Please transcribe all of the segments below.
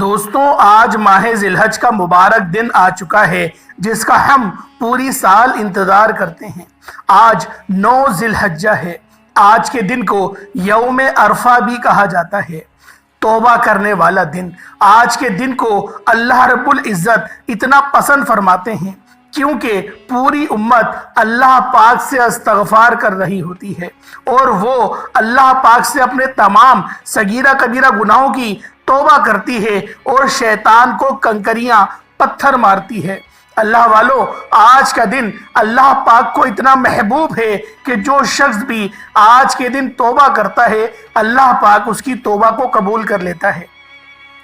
دوستوں، آج ماہ ذی الحج کا مبارک دن آ چکا ہے جس کا ہم پوری سال انتظار کرتے ہیں۔ آج 9 ذی الحجہ ہے۔ آج کے دن کو یوم عرفہ بھی کہا جاتا ہے، توبہ کرنے والا دن۔ آج کے دن کو اللہ رب العزت اتنا پسند فرماتے ہیں کیونکہ پوری امت اللہ پاک سے استغفار کر رہی ہوتی ہے اور وہ اللہ پاک سے اپنے تمام صغیرہ کبیرہ گناہوں کی توبہ کرتی ہے اور شیطان کو کنکریاں پتھر مارتی ہے۔ اللہ والو، آج کا دن اللہ پاک کو اتنا محبوب ہے کہ جو شخص بھی آج کے دن توبہ کرتا ہے اللہ پاک اس کی توبہ کو قبول کر لیتا ہے،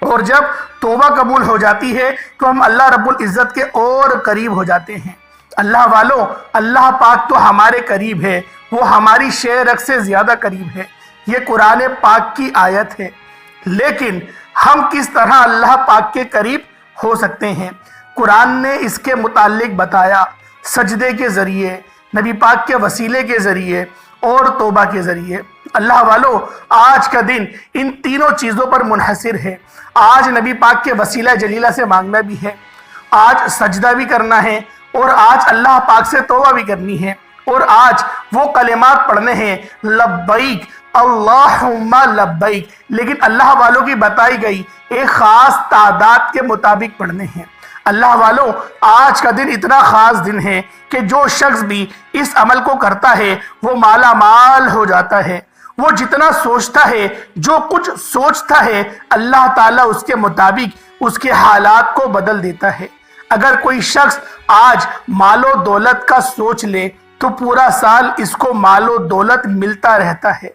اور جب توبہ قبول ہو جاتی ہے تو ہم اللہ رب العزت کے اور قریب ہو جاتے ہیں۔ اللہ والو، اللہ پاک تو ہمارے قریب ہے، وہ ہماری شہ رگ سے زیادہ قریب ہے۔ یہ قرآن پاک کی آیت ہے، لیکن ہم کس طرح اللہ پاک کے قریب ہو سکتے ہیں؟ قرآن نے اس کے متعلق بتایا، سجدے کے ذریعے، نبی پاک کے وسیلے کے ذریعے اور توبہ کے ذریعے۔ اللہ والو، آج کا دن ان تینوں چیزوں پر منحصر ہے۔ آج نبی پاک کے وسیلہ جلیلہ سے مانگنا بھی ہے، آج سجدہ بھی کرنا ہے، اور آج اللہ پاک سے توبہ بھی کرنی ہے، اور آج وہ کلمات پڑھنے ہیں، لبیک اللہم لبیک، لیکن اللہ والوں کی بتائی گئی ایک خاص تعداد کے مطابق پڑھنے ہیں۔ اللہ والوں، آج کا دن اتنا خاص دن ہے کہ جو شخص بھی اس عمل کو کرتا ہے وہ مالا مال ہو جاتا ہے۔ وہ جتنا سوچتا ہے، جو کچھ سوچتا ہے، اللہ تعالیٰ اس کے مطابق اس کے حالات کو بدل دیتا ہے۔ اگر کوئی شخص آج مال و دولت کا سوچ لے تو پورا سال اس کو مال و دولت ملتا رہتا ہے۔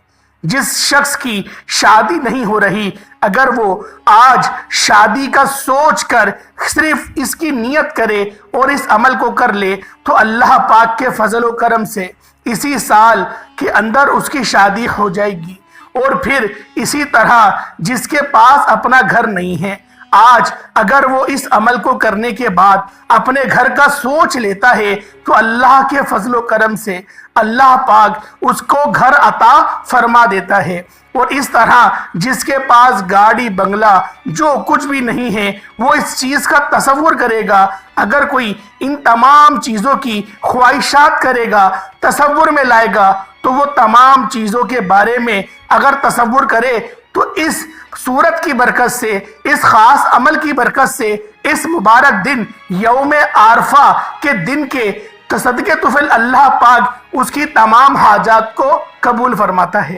جس شخص کی شادی نہیں ہو رہی، اگر وہ آج شادی کا سوچ کر صرف اس کی نیت کرے اور اس عمل کو کر لے تو اللہ پاک کے فضل و کرم سے اسی سال کے اندر اس کی شادی ہو جائے گی۔ اور پھر اسی طرح جس کے پاس اپنا گھر نہیں ہے، آج اگر وہ اس عمل کو کرنے کے بعد اپنے گھر کا سوچ لیتا ہے تو اللہ کے فضل و کرم سے اللہ پاک اس کو گھر عطا فرما دیتا ہے۔ اور اس طرح جس کے پاس گاڑی بنگلہ جو کچھ بھی نہیں ہے، وہ اس چیز کا تصور کرے گا۔ اگر کوئی ان تمام چیزوں کی خواہشات کرے گا، تصور میں لائے گا، تو وہ تمام چیزوں کے بارے میں اگر تصور کرے تو اس صورت کی برکت سے، اس خاص عمل کی برکت سے، اس مبارک دن یوم عرفہ کے دن کے صدقے طفل اللہ پاک اس کی تمام حاجات کو قبول فرماتا ہے۔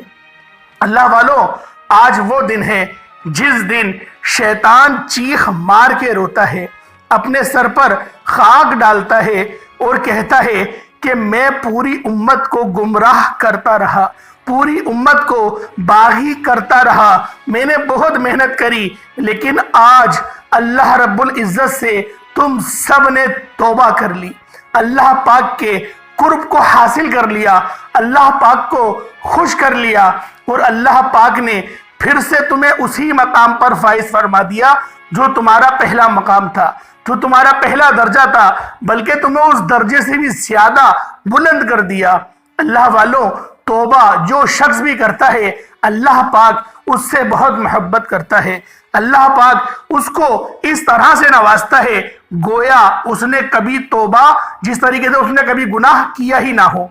اللہ والو، آج وہ دن ہے جس دن شیطان چیخ مار کے روتا ہے، اپنے سر پر خاک ڈالتا ہے اور کہتا ہے کہ میں پوری امت کو گمراہ کرتا رہا، پوری امت کو باغی کرتا رہا، میں نے بہت محنت کری، لیکن آج اللہ رب العزت سے تم سب نے توبہ کر لی، اللہ پاک کے قرب کو حاصل کر لیا، اللہ پاک کو خوش کر لیا، اور اللہ پاک نے پھر سے تمہیں اسی مقام پر فائز فرما دیا جو تمہارا پہلا مقام تھا، جو تمہارا پہلا درجہ تھا، بلکہ تمہیں اس درجے سے بھی زیادہ بلند کر دیا۔ اللہ والوں، توبہ جو شخص بھی کرتا ہے اللہ پاک اس سے بہت محبت کرتا ہے۔ اللہ پاک اس کو اس طرح سے نوازتا ہے گویا اس نے کبھی توبہ، جس طریقے سے اس نے کبھی گناہ کیا ہی نہ ہو۔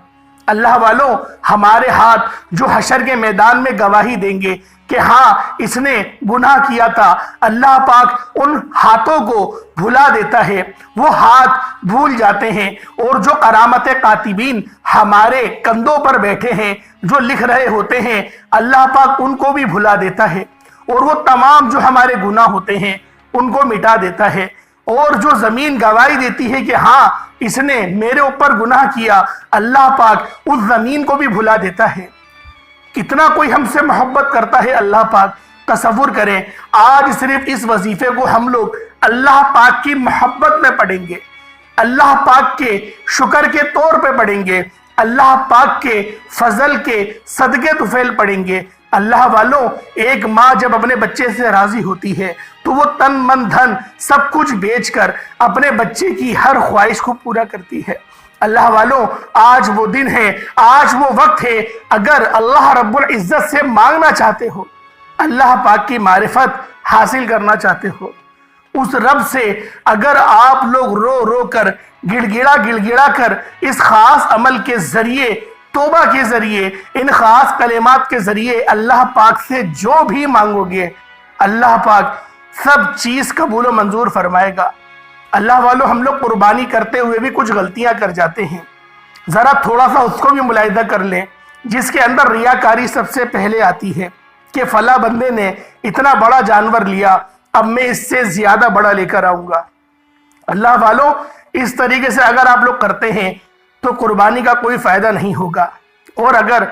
اللہ والوں، ہمارے ہاتھ جو حشر کے میدان میں گواہی دیں گے کہ ہاں اس نے گناہ کیا تھا، اللہ پاک ان ہاتھوں کو بھلا دیتا ہے، وہ ہاتھ بھول جاتے ہیں، اور جو کرامت کاتبین ہمارے کندھوں پر بیٹھے ہیں جو لکھ رہے ہوتے ہیں، اللہ پاک ان کو بھی بھلا دیتا ہے، اور وہ تمام جو ہمارے گناہ ہوتے ہیں ان کو مٹا دیتا ہے، اور جو زمین گواہی دیتی ہے کہ ہاں اس نے میرے اوپر گناہ کیا، اللہ پاک اس زمین کو بھی بھلا دیتا ہے۔ کتنا کوئی ہم سے محبت کرتا ہے اللہ پاک، تصور کریں آج صرف اس وظیفے کو ہم لوگ اللہ پاک کی محبت میں پڑھیں گے، اللہ پاک کے شکر کے طور پہ پڑھیں گے، اللہ پاک کے فضل کے صدقے طفیل پڑھیں گے۔ اللہ والوں، ایک ماں جب اپنے بچے سے راضی ہوتی ہے تو وہ تن من دھن سب کچھ بیچ کر اپنے بچے کی ہر خواہش کو پورا کرتی ہے۔ اللہ والوں، آج وہ دن ہے، آج وہ وقت ہے، اگر اللہ رب العزت سے مانگنا چاہتے ہو، اللہ پاک کی معرفت حاصل کرنا چاہتے ہو، اس رب سے اگر آپ لوگ رو رو کر گڑ گڑا کر اس خاص عمل کے ذریعے، توبہ کے ذریعے، ان خاص کلمات کے ذریعے اللہ پاک سے جو بھی مانگو گے، اللہ پاک سب چیز قبول و منظور فرمائے گا۔ اللہ والو، ہم لوگ قربانی کرتے ہوئے بھی کچھ غلطیاں کر جاتے ہیں، ذرا تھوڑا سا اس کو بھی ملاحظہ کر لیں، جس کے اندر ریاکاری سب سے پہلے آتی ہے کہ فلاں بندے نے اتنا بڑا جانور لیا، اب میں اس سے زیادہ بڑا لے کر آؤں گا۔ اللہ والو، اس طریقے سے اگر آپ لوگ کرتے ہیں تو قربانی کا کوئی فائدہ نہیں ہوگا۔ اور اگر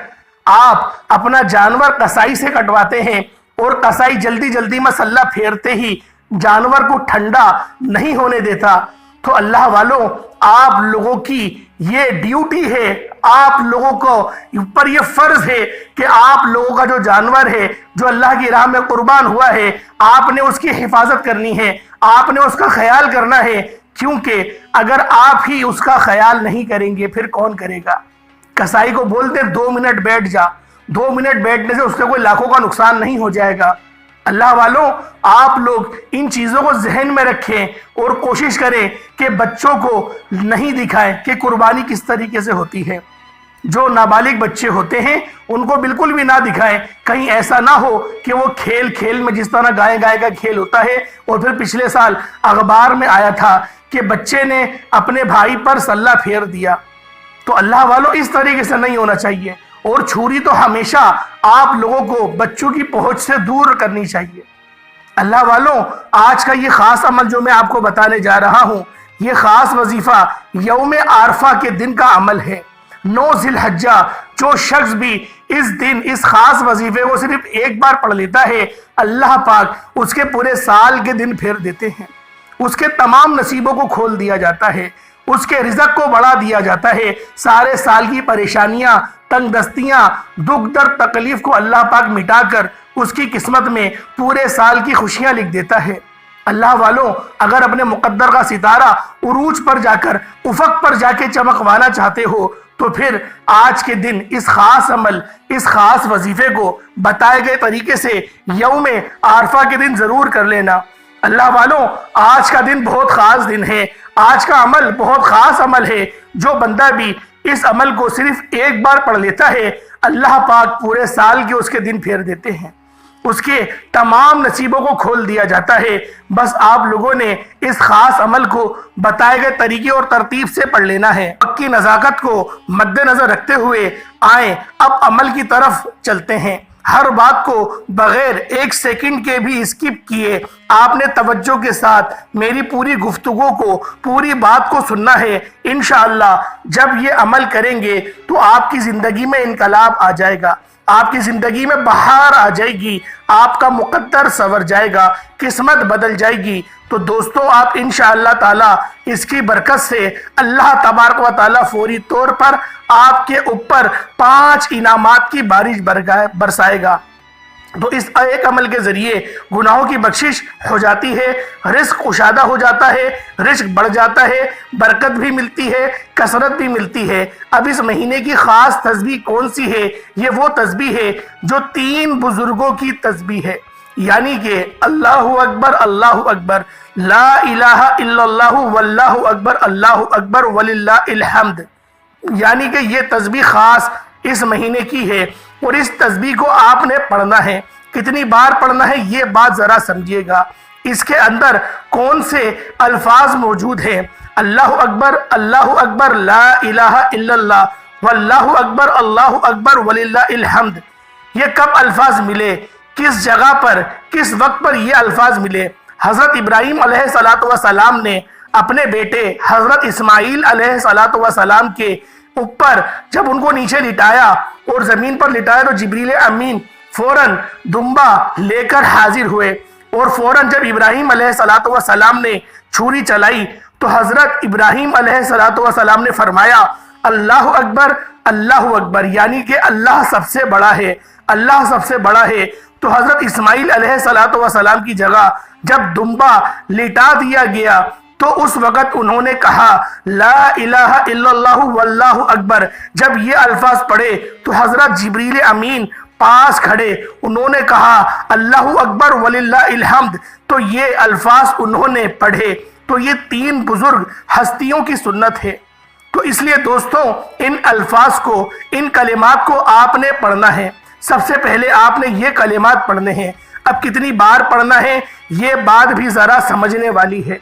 آپ اپنا جانور قصائی سے کٹواتے ہیں اور قصائی جلدی جلدی مسلح پھیرتے ہی جانور کو ٹھنڈا نہیں ہونے دیتا، تو اللہ والوں، آپ لوگوں کی یہ ڈیوٹی ہے، آپ لوگوں کو اوپر یہ فرض ہے کہ آپ لوگوں کا جو جانور ہے، جو اللہ کی راہ میں قربان ہوا ہے، آپ نے اس کی حفاظت کرنی ہے، آپ نے اس کا خیال کرنا ہے، کیونکہ اگر آپ ہی اس کا خیال نہیں کریں گے پھر کون کرے گا؟ قصائی کو بولتے 2 منٹ بیٹھ جا، 2 منٹ بیٹھنے سے اس کے کوئی لاکھوں کا نقصان نہیں ہو جائے گا۔ اللہ والوں، آپ لوگ ان چیزوں کو ذہن میں رکھیں اور کوشش کریں کہ بچوں کو نہیں دکھائیں کہ قربانی کس طریقے سے ہوتی ہے۔ جو نابالغ بچے ہوتے ہیں ان کو بالکل بھی نہ دکھائیں، کہیں ایسا نہ ہو کہ وہ کھیل میں جس طرح گائے کا کھیل ہوتا ہے، اور پھر پچھلے سال اخبار میں آیا تھا کہ بچے نے اپنے بھائی پر سلہ پھیر دیا۔ تو اللہ والوں، اس طریقے سے نہیں ہونا چاہیے، اور چھری تو ہمیشہ آپ لوگوں کو بچوں کی پہنچ سے دور کرنی چاہیے۔ اللہ والوں، آج کا یہ خاص عمل جو میں آپ کو بتانے جا رہا ہوں، یہ خاص وظیفہ یوم عرفہ کے دن کا عمل ہے۔ 9 ذی الحجہ جو شخص بھی اس دن اس خاص وظیفے کو صرف ایک بار پڑھ لیتا ہے، اللہ پاک اس کے پورے سال کے دن پھیر دیتے ہیں، اس کے تمام نصیبوں کو کھول دیا جاتا ہے، اس کے رزق کو بڑھا دیا جاتا ہے، سارے سال کی پریشانیاں، تنگ دستیاں، دکھ درد تکلیف کو اللہ پاک مٹا کر اس کی قسمت میں پورے سال کی خوشیاں لکھ دیتا ہے۔ اللہ والوں، اگر اپنے مقدر کا ستارہ عروج پر جا کر، افق پر جا کے چمکوانا چاہتے ہو تو پھر آج کے دن اس خاص عمل، اس خاص وظیفے کو بتائے گئے طریقے سے یوم عرفہ کے دن ضرور کر لینا۔ اللہ والوں، آج کا دن بہت خاص دن ہے، آج کا عمل بہت خاص عمل ہے۔ جو بندہ بھی اس عمل کو صرف ایک بار پڑھ لیتا ہے، اللہ پاک پورے سال کے اس کے دن پھیر دیتے ہیں، اس کے تمام نصیبوں کو کھول دیا جاتا ہے۔ بس آپ لوگوں نے اس خاص عمل کو بتائے گئے طریقے اور ترتیب سے پڑھ لینا ہے۔ وقت کی نزاکت کو مد نظر رکھتے ہوئے آئیں اب عمل کی طرف چلتے ہیں۔ ہر بات کو بغیر 1 سیکنڈ کے بھی اسکپ کیے آپ نے توجہ کے ساتھ میری پوری گفتگو کو، پوری بات کو سننا ہے۔ انشاءاللہ جب یہ عمل کریں گے تو آپ کی زندگی میں انقلاب آ جائے گا، آپ کی زندگی میں بہار آ جائے گی، آپ کا مقدر سنور جائے گا، قسمت بدل جائے گی۔ تو دوستو، آپ انشاءاللہ تعالی اس کی برکت سے اللہ تبارک و تعالی فوری طور پر آپ کے اوپر 5 انعامات کی بارش برسائے گا۔ تو اس ایک عمل کے ذریعے گناہوں کی بخشش ہو جاتی ہے، رزق کشادہ ہو جاتا ہے، رزق بڑھ جاتا ہے، برکت بھی ملتی ہے، کثرت بھی ملتی ہے۔ اب اس مہینے کی خاص تسبیح کون سی ہے؟ یہ وہ تسبیح ہے جو 3 بزرگوں کی تسبیح ہے، یعنی کہ اللہ اکبر، اللہ اکبر، لا الہ الا اللہ، واللہ اکبر، اللہ اکبر، وللہ الحمد۔ یعنی کہ یہ تسبیح خاص اس مہینے کی ہے، اور اس تسبیح کو آپ نے پڑھنا ہے۔ کتنی بار پڑھنا ہے یہ بات ذرا سمجھیے گا۔ اس کے اندر کون سے الفاظ موجود ہیں؟ اللہ اکبر، لا الہ الا اللہ، واللہ اکبر، اللہ اکبر، وللہ الحمد۔ یہ کب الفاظ ملے، کس جگہ پر، کس وقت پر یہ الفاظ ملے؟ حضرت ابراہیم علیہ السلام نے اپنے بیٹے حضرت اسماعیل علیہ السلام کے اوپر جب ان کو نیچے لٹایا اور زمین پر لٹایا تو جبریل امین فوراً دمبا لے کر حاضر ہوئے، اور فوراً جب ابراہیم علیہ السلام نے چھری چلائی تو حضرت ابراہیم علیہ السلام نے فرمایا اللہ اکبر، اللہ اکبر، یعنی کہ اللہ سب سے بڑا ہے، اللہ سب سے بڑا ہے۔ تو حضرت اسماعیل علیہ السلام کی جگہ جب دمبا لٹا دیا گیا تو اس وقت انہوں نے کہا لا الہ الا اللہ واللہ اکبر۔ جب یہ الفاظ پڑھے تو حضرت جبریل امین پاس کھڑے انہوں نے کہا اللہ اکبر وللہ الحمد، تو یہ الفاظ انہوں نے پڑھے، تو یہ 3 بزرگ ہستیوں کی سنت ہے۔ تو اس لیے دوستوں ان الفاظ کو، ان کلمات کو آپ نے پڑھنا ہے۔ سب سے پہلے آپ نے یہ کلمات پڑھنے ہیں۔ اب کتنی بار پڑھنا ہے یہ بات بھی ذرا سمجھنے والی ہے،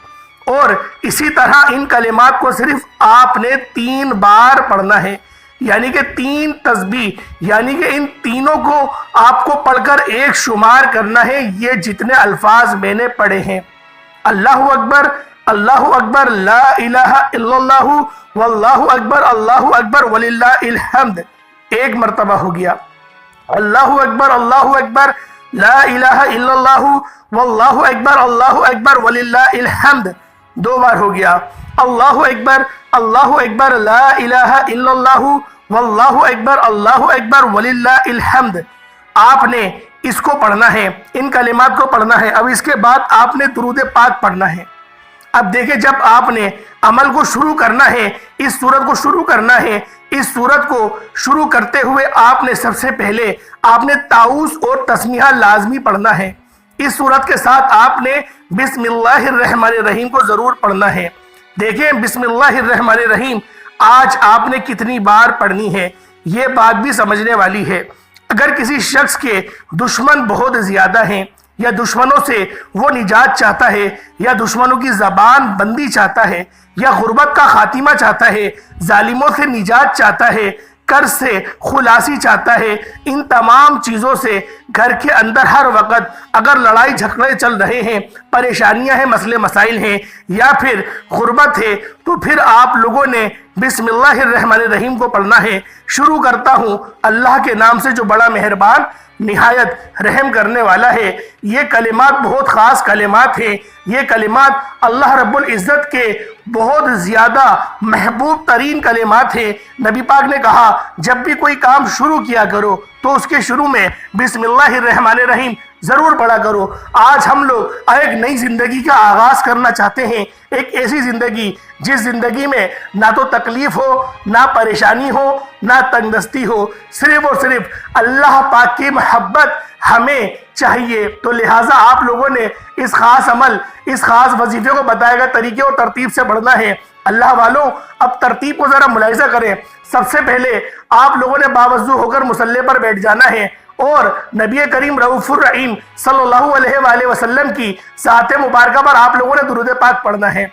اور اسی طرح ان کلمات کو صرف آپ نے 3 بار پڑھنا ہے، یعنی کہ 3 تسبیح، یعنی کہ ان تینوں کو آپ کو پڑھ کر ایک شمار کرنا ہے، یہ جتنے الفاظ میں نے پڑھے ہیں۔ اللہ اکبر لا الہ الا اللہ واللہ اکبر وللہ الحمد، ایک مرتبہ ہو گیا۔ اللہ اکبر لا الہ الا اللہ واللہ اکبر وللہ الحمد، 2 بار ہو گیا۔ اللہ اکبر لا الہ الا اللہ واللہ اکبر وللہ الحمد، آپ نے اس کو پڑھنا ہے، ان کلمات کو پڑھنا ہے۔ اب اس کے بعد آپ نے درود پاک پڑھنا ہے۔ اب دیکھیں جب آپ نے عمل کو شروع کرنا ہے، اس سورت کو شروع کرنا ہے، اس سورت کو شروع کرتے ہوئے آپ نے سب سے پہلے آپ نے تعوذ اور تسمیہ لازمی پڑھنا ہے۔ اس سورت کے ساتھ آپ نے بسم اللہ الرحمن الرحیم کو ضرور پڑھنا ہے۔ دیکھیں بسم اللہ الرحمن الرحیم آج آپ نے کتنی بار پڑھنی ہے، یہ بات بھی سمجھنے والی ہے۔ اگر کسی شخص کے دشمن بہت زیادہ ہیں، یا دشمنوں سے وہ نجات چاہتا ہے، یا دشمنوں کی زبان بندی چاہتا ہے، یا غربت کا خاتمہ چاہتا ہے، ظالموں سے نجات چاہتا ہے، قرض سے خلاصی چاہتا ہے، ان تمام چیزوں سے گھر کے اندر ہر وقت اگر لڑائی جھگڑے چل رہے ہیں، پریشانیاں ہیں، مسئلے مسائل ہیں، یا پھر غربت ہے، تو پھر آپ لوگوں نے بسم اللہ الرحمن الرحیم کو پڑھنا ہے۔ شروع کرتا ہوں اللہ کے نام سے جو بڑا مہربان نہایت رحم کرنے والا ہے۔ یہ کلمات بہت خاص کلمات ہیں، یہ کلمات اللہ رب العزت کے بہت زیادہ محبوب ترین کلمات ہیں۔ نبی پاک نے کہا جب بھی کوئی کام شروع کیا کرو تو اس کے شروع میں بسم اللہ الرحمن الرحیم ضرور پڑھا کرو۔ آج ہم لوگ ایک نئی زندگی کا آغاز کرنا چاہتے ہیں، ایک ایسی زندگی جس زندگی میں نہ تو تکلیف ہو، نہ پریشانی ہو، نہ تنگ دستی ہو، صرف اور صرف اللہ پاک کی محبت ہمیں چاہیے۔ تو لہٰذا آپ لوگوں نے اس خاص عمل، اس خاص وظیفے کو بتائے گئے طریقے اور ترتیب سے پڑھنا ہے۔ اللہ والوں اب ترتیب کو ذرا ملاحظہ کریں۔ سب سے پہلے آپ لوگوں نے باوضو ہو کر مصلی پر بیٹھ جانا ہے، اور نبی کریم رؤوف الرحیم صلی اللہ علیہ وآلہ وسلم کی ذات مبارکہ پر آپ لوگوں نے درود پاک پڑھنا ہے۔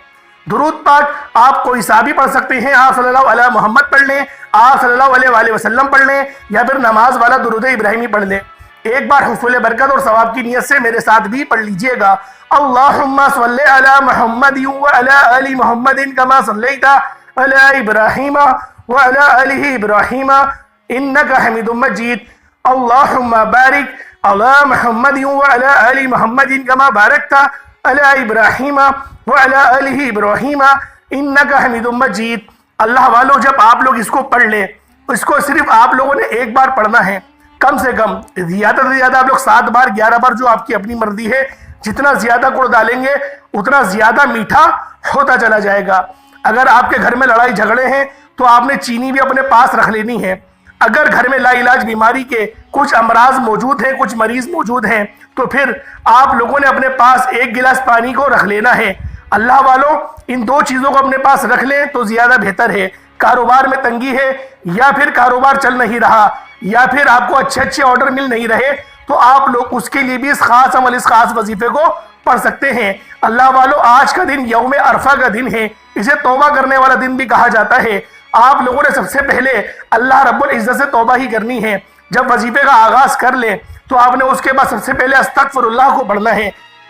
درود پاک آپ کوئی سا بھی پڑھ سکتے ہیں، آپ صلی اللہ علیہ محمد پڑھ لیں، آپ صلی اللہ علیہ وآلہ وسلم پڑھ لیں، یا پھر نماز والا درود ابراہیمی پڑھ لیں۔ ایک بار حصول برکت اور ثواب کی نیت سے میرے ساتھ بھی پڑھ لیجئے گا۔ اللہم صلی علی محمد وعلی آل محمد کما صلیت علی ابراہیم وعلی آل ابراہیم انکا حمید مجید۔ اللہم بارک علی محمد وعلی آل محمد کما بارکت علی ابراہیم وعلی آل ابراہیم انکا حمید مجید۔ اللہ والوں جب آپ لوگ اس کو پڑھ لیں، اس کو صرف آپ لوگوں نے ایک بار پڑھنا ہے، کم سے کم زیادہ سے زیادہ آپ لوگ 7 بار 11 بار جو آپ کی اپنی مرضی ہے، جتنا زیادہ گڑ ڈالیں گے اتنا زیادہ میٹھا ہوتا چلا جائے گا۔ اگر آپ کے گھر میں لڑائی جھگڑے ہیں تو آپ نے چینی بھی اپنے پاس رکھ لینی ہے۔ اگر گھر میں لا علاج بیماری کے کچھ امراض موجود ہیں، کچھ مریض موجود ہیں، تو پھر آپ لوگوں نے اپنے پاس 1 گلاس پانی کو رکھ لینا ہے۔ اللہ والوں ان 2 چیزوں کو اپنے پاس رکھ لیں تو زیادہ بہتر ہے۔ کاروبار میں تنگی ہے، یا پھر کاروبار چل نہیں رہا، یا پھر آپ کو اچھے آرڈر مل نہیں رہے، تو آپ لوگ اس کے لیے بھی اس خاص عمل، اس خاص وظیفے کو پڑھ سکتے ہیں۔ اللہ والوں آج کا دن یوم عرفہ کا دن ہے، اسے توبہ کرنے والا دن بھی کہا جاتا ہے۔ آپ لوگوں نے سب سے پہلے اللہ رب العزت سے توبہ ہی کرنی ہے۔ جب وظیفے کا آغاز کر لیں تو آپ نے اس کے بعد سب سے پہلے استغفر اللہ کو پڑھنا ہے۔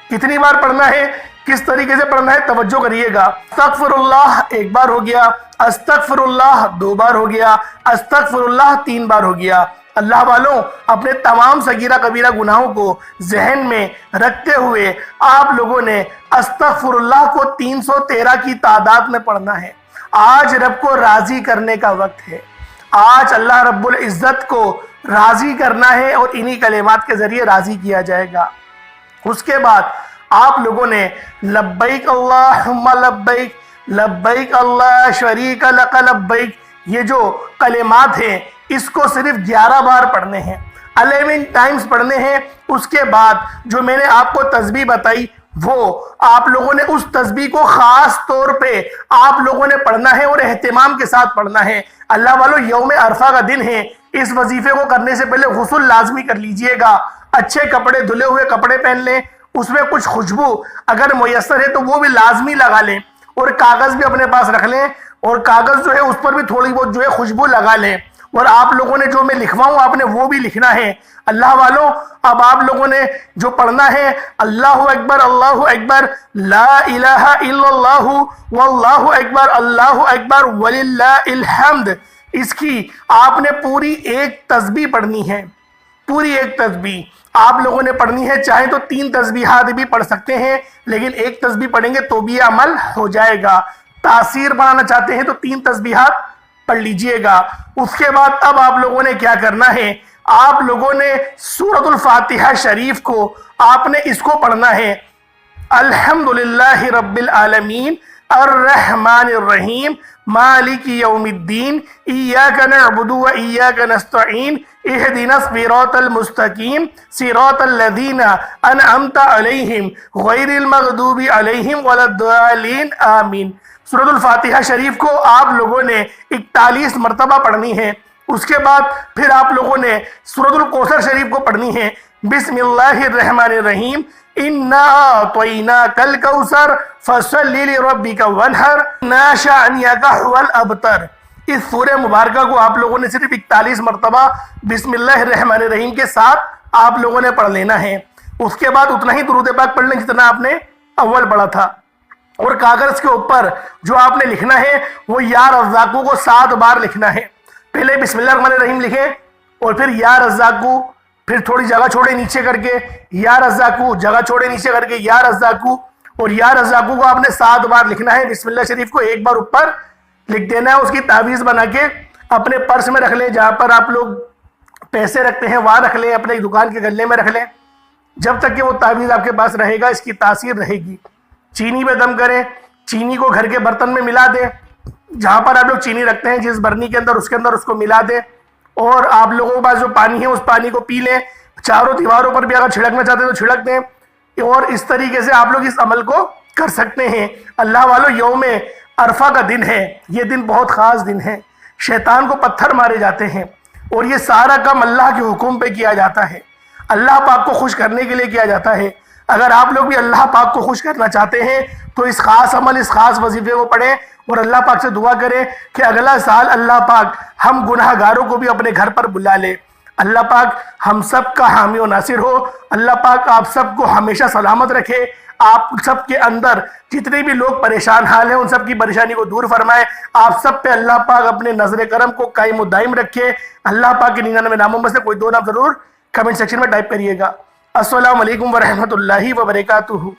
کتنی بار پڑھنا ہے، کس طریقے سے پڑھنا ہے، توجہ کریے گا۔ استغفر اللہ 1 بار ہو گیا، استغفر اللہ 2 بار ہو گیا، استغفر اللہ 3 بار ہو گیا۔ اللہ والوں اپنے تمام صغیرہ کبیرہ گناہوں کو ذہن میں رکھتے ہوئے آپ لوگوں نے استغفر اللہ کو 313 کی تعداد میں پڑھنا ہے۔ آج رب کو راضی کرنے کا وقت ہے، آج اللہ رب العزت کو راضی کرنا ہے، اور انہی کلمات کے ذریعے راضی کیا جائے گا۔ اس کے بعد آپ لوگوں نے لبیک اللہم لبیک لبیک اللہ شریک لک لبیک، یہ جو کلمات ہیں اس کو صرف 11 بار پڑھنے ہیں۔ 11 ٹائمز پڑھنے ہیں۔ اس کے بعد جو میں نے آپ کو تسبیح بتائی وہ آپ لوگوں نے اس تسبیح کو خاص طور پہ آپ لوگوں نے پڑھنا ہے اور اہتمام کے ساتھ پڑھنا ہے۔ اللہ والو، یوم عرفہ کا دن ہے، اس وظیفے کو کرنے سے پہلے غسل لازمی کر لیجئے گا، اچھے کپڑے، دھلے ہوئے کپڑے پہن لیں، اس میں کچھ خوشبو اگر میسر ہے تو وہ بھی لازمی لگا لیں، اور کاغذ بھی اپنے پاس رکھ لیں، اور کاغذ جو ہے اس پر بھی تھوڑی بہت جو ہے خوشبو لگا لیں، اور آپ لوگوں نے جو میں لکھواؤں آپ نے وہ بھی لکھنا ہے۔ اللہ والو، اب آپ لوگوں نے جو پڑھنا ہے اللہ اکبر لا الہ الا اللہ واللہ اکبر وللہ الحمد، اس کی آپ نے پوری ایک تسبیح پڑھنی ہے، پوری ایک تسبیح آپ لوگوں نے پڑھنی ہے۔ چاہے تو 3 تسبیحات بھی پڑھ سکتے ہیں، لیکن ایک تسبیح پڑھیں گے تو بھی عمل ہو جائے گا۔ تاثیر بنانا چاہتے ہیں تو 3 تسبیحات پڑھ لیجئے گا۔ اس کے بعد اب آپ لوگوں نے کیا کرنا ہے، آپ لوگوں نے سورۃ الفاتحہ شریف کو آپ نے اس کو پڑھنا ہے، الحمدللہ رب العالمین الرحمن الرحیم مالک یوم الدین ایاک نعبد و ایاک نستعین اہدنا الصراط المستقیم صراط الذین انعمت علیہم غیر المغضوب علیہم ولا الضالین آمین۔ سورۃ الفاتحہ شریف کو آپ لوگوں نے 41 مرتبہ پڑھنی ہے۔ اس کے بعد پھر آپ لوگوں نے سورۃ الکوثر شریف کو پڑھنی ہے، بسم اللہ الرحمن الرحیم انا اعطیناک الکوثر فصل لربک وانحر ان شانئک هو الابتر۔ اس سورہ مبارکہ کو آپ لوگوں نے صرف 41 مرتبہ بسم اللہ الرحمن الرحیم کے ساتھ آپ لوگوں نے پڑھ لینا ہے۔ اس کے بعد اتنا ہی درود پاک پڑھ لیں جتنا آپ نے اول پڑھا تھا، اور کاغذ کے اوپر جو آپ نے لکھنا ہے وہ یا رزاقو کو 7 بار لکھنا ہے۔ پہلے بسم اللہ الرحمن الرحیم لکھیں، اور پھر یا رزاقو، پھر تھوڑی جگہ چھوڑے نیچے کر کے یا رزاقو، جگہ چھوڑے نیچے کر کے یا رزاقو، اور یا رزاقو کو آپ نے 7 بار لکھنا ہے۔ بسم اللہ شریف کو 1 بار اوپر لکھ دینا ہے، اس کی تعویذ بنا کے اپنے پرس میں رکھ لیں، جہاں پر آپ لوگ پیسے رکھتے ہیں وہاں رکھ لیں، اپنے دکان کے گلے میں رکھ لیں، جب تک کہ وہ تعویذ آپ کے پاس رہے گا اس کی تاثیر رہے گی۔ چینی پہ دم کریں، چینی کو گھر کے برتن میں ملا دیں، جہاں پر آپ لوگ چینی رکھتے ہیں جس برنی کے اندر اس کو ملا دیں، اور آپ لوگوں کے پاس جو پانی ہے اس پانی کو پی لیں۔ چاروں دیواروں پر بھی اگر چھڑکنا چاہتے ہیں تو چھڑک دیں، اور اس طریقے سے آپ لوگ اس عمل کو کر سکتے ہیں۔ اللہ والو، یوم عرفہ کا دن ہے، یہ دن بہت خاص دن ہے، شیطان کو پتھر مارے جاتے ہیں، اور یہ سارا کام اللہ کے حکم پہ کیا جاتا ہے، اللہ پاک کو خوش کرنے کے لیے کیا جاتا ہے۔ اگر آپ لوگ بھی اللہ پاک کو خوش کرنا چاہتے ہیں تو اس خاص عمل، اس خاص وظیفے کو پڑھیں، اور اللہ پاک سے دعا کریں کہ اگلا سال اللہ پاک ہم گناہ گاروں کو بھی اپنے گھر پر بلا لے۔ اللہ پاک ہم سب کا حامی و ناصر ہو۔ اللہ پاک آپ سب کو ہمیشہ سلامت رکھے، آپ سب کے اندر جتنے بھی لوگ پریشان حال ہیں ان سب کی پریشانی کو دور فرمائے، آپ سب پہ اللہ پاک اپنے نظر کرم کو قائم و دائم رکھے۔ اللہ پاک کے 99 ناموں میں سے کوئی 2 نام ضرور کمنٹ سیکشن میں ٹائپ کریے گا۔ السلام علیکم ورحمۃ اللہ وبرکاتہ۔